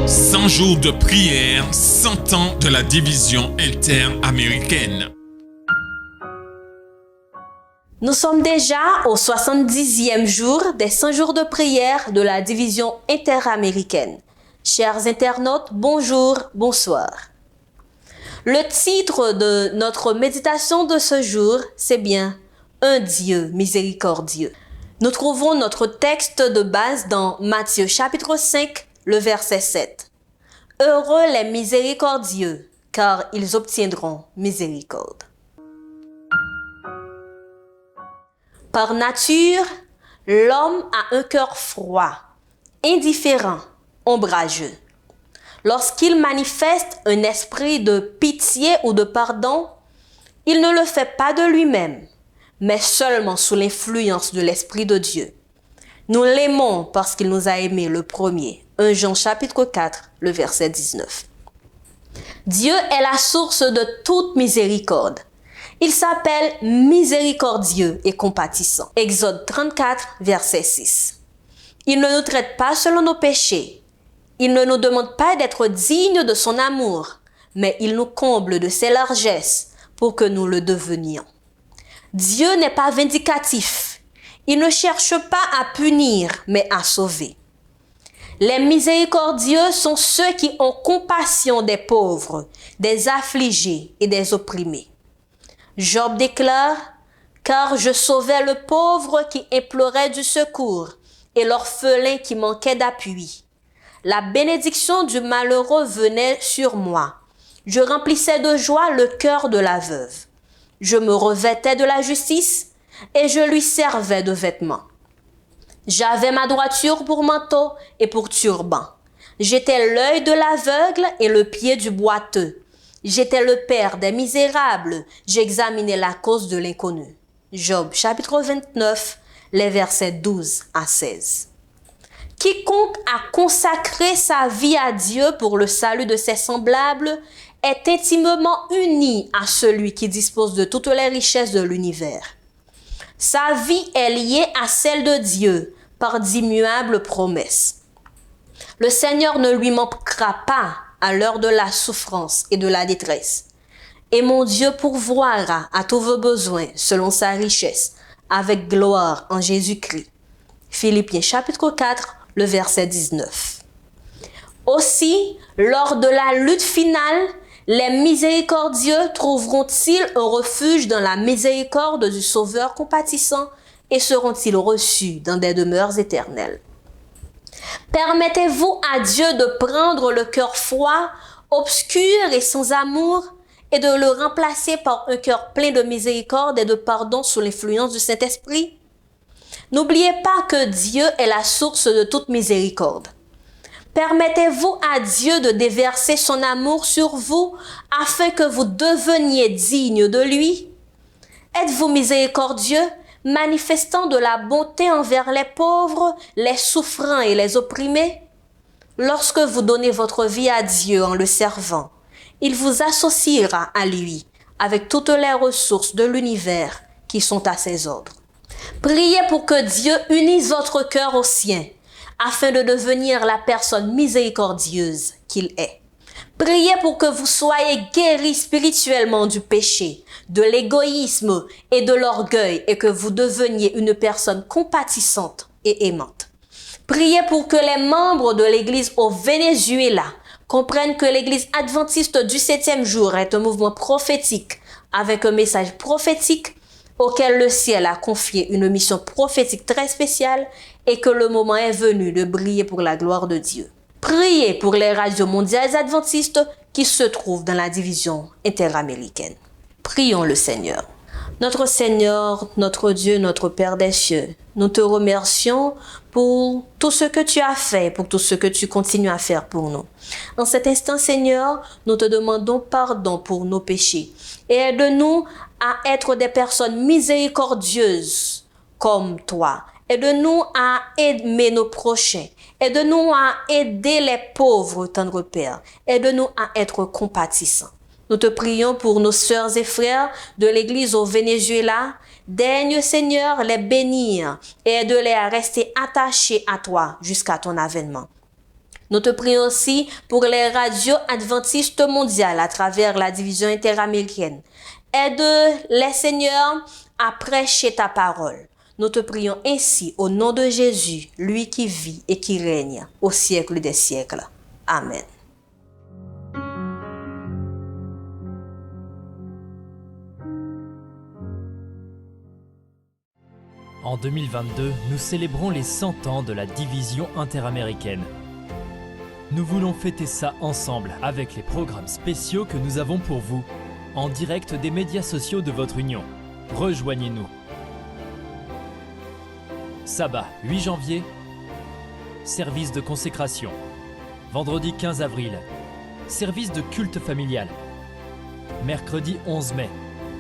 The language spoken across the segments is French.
100 jours de prière, 100 ans de la division interaméricaine. Nous sommes déjà au 70e jour des 100 jours de prière de la division interaméricaine. Chers internautes, bonjour, bonsoir. Le titre de notre méditation de ce jour, c'est bien « Un Dieu miséricordieux ». Nous trouvons notre texte de base dans Matthieu chapitre 5, le verset 7. « Heureux les miséricordieux, car ils obtiendront miséricorde. » Par nature, l'homme a un cœur froid, indifférent, ombrageux. Lorsqu'il manifeste un esprit de pitié ou de pardon, il ne le fait pas de lui-même, mais seulement sous l'influence de l'Esprit de Dieu. Nous l'aimons parce qu'il nous a aimés le premier. 1 Jean chapitre 4, le verset 19. Dieu est la source de toute miséricorde. Il s'appelle miséricordieux et compatissant. Exode 34, verset 6. Il ne nous traite pas selon nos péchés. Il ne nous demande pas d'être dignes de son amour, mais il nous comble de ses largesses pour que nous le devenions. Dieu n'est pas vindicatif. Il ne cherche pas à punir, mais à sauver. Les miséricordieux sont ceux qui ont compassion des pauvres, des affligés et des opprimés. Job déclare « Car je sauvais le pauvre qui implorait du secours et l'orphelin qui manquait d'appui. La bénédiction du malheureux venait sur moi. Je remplissais de joie le cœur de la veuve. Je me revêtais de la justice et je lui servais de vêtements. J'avais ma droiture pour manteau et pour turban. J'étais l'œil de l'aveugle et le pied du boiteux. J'étais le père des misérables, j'examinais la cause de l'inconnu. » Job chapitre 29, les versets 12 à 16. Quiconque a consacré sa vie à Dieu pour le salut de ses semblables est intimement uni à celui qui dispose de toutes les richesses de l'univers. Sa vie est liée à celle de Dieu par d'immuables promesses. Le Seigneur ne lui manquera pas à l'heure de la souffrance et de la détresse. Et mon Dieu pourvoira à tous vos besoins selon sa richesse, avec gloire en Jésus-Christ. Philippiens chapitre 4, le verset 19. Aussi, lors de la lutte finale, les miséricordieux trouveront-ils un refuge dans la miséricorde du Sauveur compatissant et seront-ils reçus dans des demeures éternelles? Permettez-vous à Dieu de prendre le cœur froid, obscur et sans amour et de le remplacer par un cœur plein de miséricorde et de pardon sous l'influence du Saint-Esprit? N'oubliez pas que Dieu est la source de toute miséricorde. Permettez-vous à Dieu de déverser son amour sur vous afin que vous deveniez dignes de lui? Êtes-vous miséricordieux, manifestant de la bonté envers les pauvres, les souffrants et les opprimés? Lorsque vous donnez votre vie à Dieu en le servant, il vous associera à lui avec toutes les ressources de l'univers qui sont à ses ordres. Priez pour que Dieu unisse votre cœur au sien, afin de devenir la personne miséricordieuse qu'il est. Priez pour que vous soyez guéris spirituellement du péché, de l'égoïsme et de l'orgueil et que vous deveniez une personne compatissante et aimante. Priez pour que les membres de l'Église au Venezuela comprennent que l'Église adventiste du 7e jour est un mouvement prophétique avec un message prophétique auquel le ciel a confié une mission prophétique très spéciale et que le moment est venu de briller pour la gloire de Dieu. Priez pour les radios mondiales adventistes qui se trouvent dans la division interaméricaine. Prions le Seigneur. Notre Seigneur, notre Dieu, notre Père des cieux, nous te remercions pour tout ce que tu as fait, pour tout ce que tu continues à faire pour nous. En cet instant, Seigneur, nous te demandons pardon pour nos péchés et aide-nous à être des personnes miséricordieuses comme toi. Aide-nous à aimer nos prochains. Aide-nous à aider les pauvres, tendre Père. Aide-nous à être compatissants. Nous te prions pour nos sœurs et frères de l'Église au Venezuela. Daigne, Seigneur, les bénir et aide-les à rester attachés à toi jusqu'à ton avènement. Nous te prions aussi pour les radios adventistes mondiales à travers la division interaméricaine. Aide les seigneurs à prêcher ta parole. Nous te prions ainsi au nom de Jésus, lui qui vit et qui règne au siècle des siècles. Amen. En 2022, nous célébrons les 100 ans de la division interaméricaine. Nous voulons fêter ça ensemble avec les programmes spéciaux que nous avons pour vous, en direct des médias sociaux de votre union. Rejoignez-nous. Sabbat 8 janvier, service de consécration. Vendredi 15 avril, service de culte familial. Mercredi 11 mai,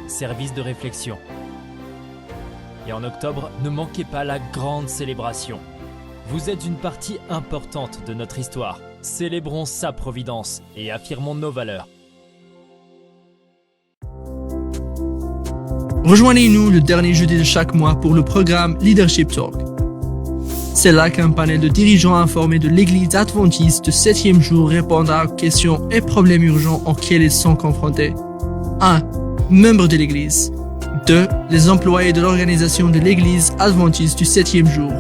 service de réflexion. Et en octobre, ne manquez pas la grande célébration. Vous êtes une partie importante de notre histoire. Célébrons sa providence et affirmons nos valeurs. Rejoignez-nous le dernier jeudi de chaque mois pour le programme Leadership Talk. C'est là qu'un panel de dirigeants informés de l'Église adventiste du 7e jour répondra aux questions et problèmes urgents auxquels ils sont confrontés. 1. Membres de l'Église. 2. Les employés de l'organisation de l'Église adventiste du 7e jour.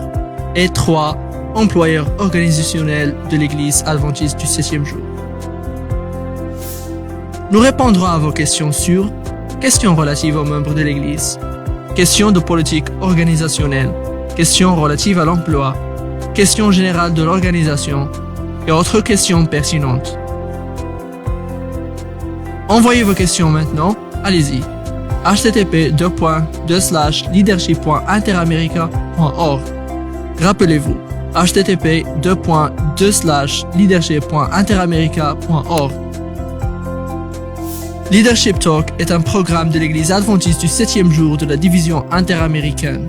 Et 3. Employeurs organisationnels de l'Église adventiste du 7e jour. Nous répondrons à vos questions sur questions relatives aux membres de l'Église, questions de politique organisationnelle, questions relatives à l'emploi, questions générales de l'organisation et autres questions pertinentes. Envoyez vos questions maintenant, allez-y. http://leadership.interamerica.org. Rappelez-vous, http://leadership.interamerica.org. Leadership Talk est un programme de l'Église adventiste du 7e jour de la division interaméricaine.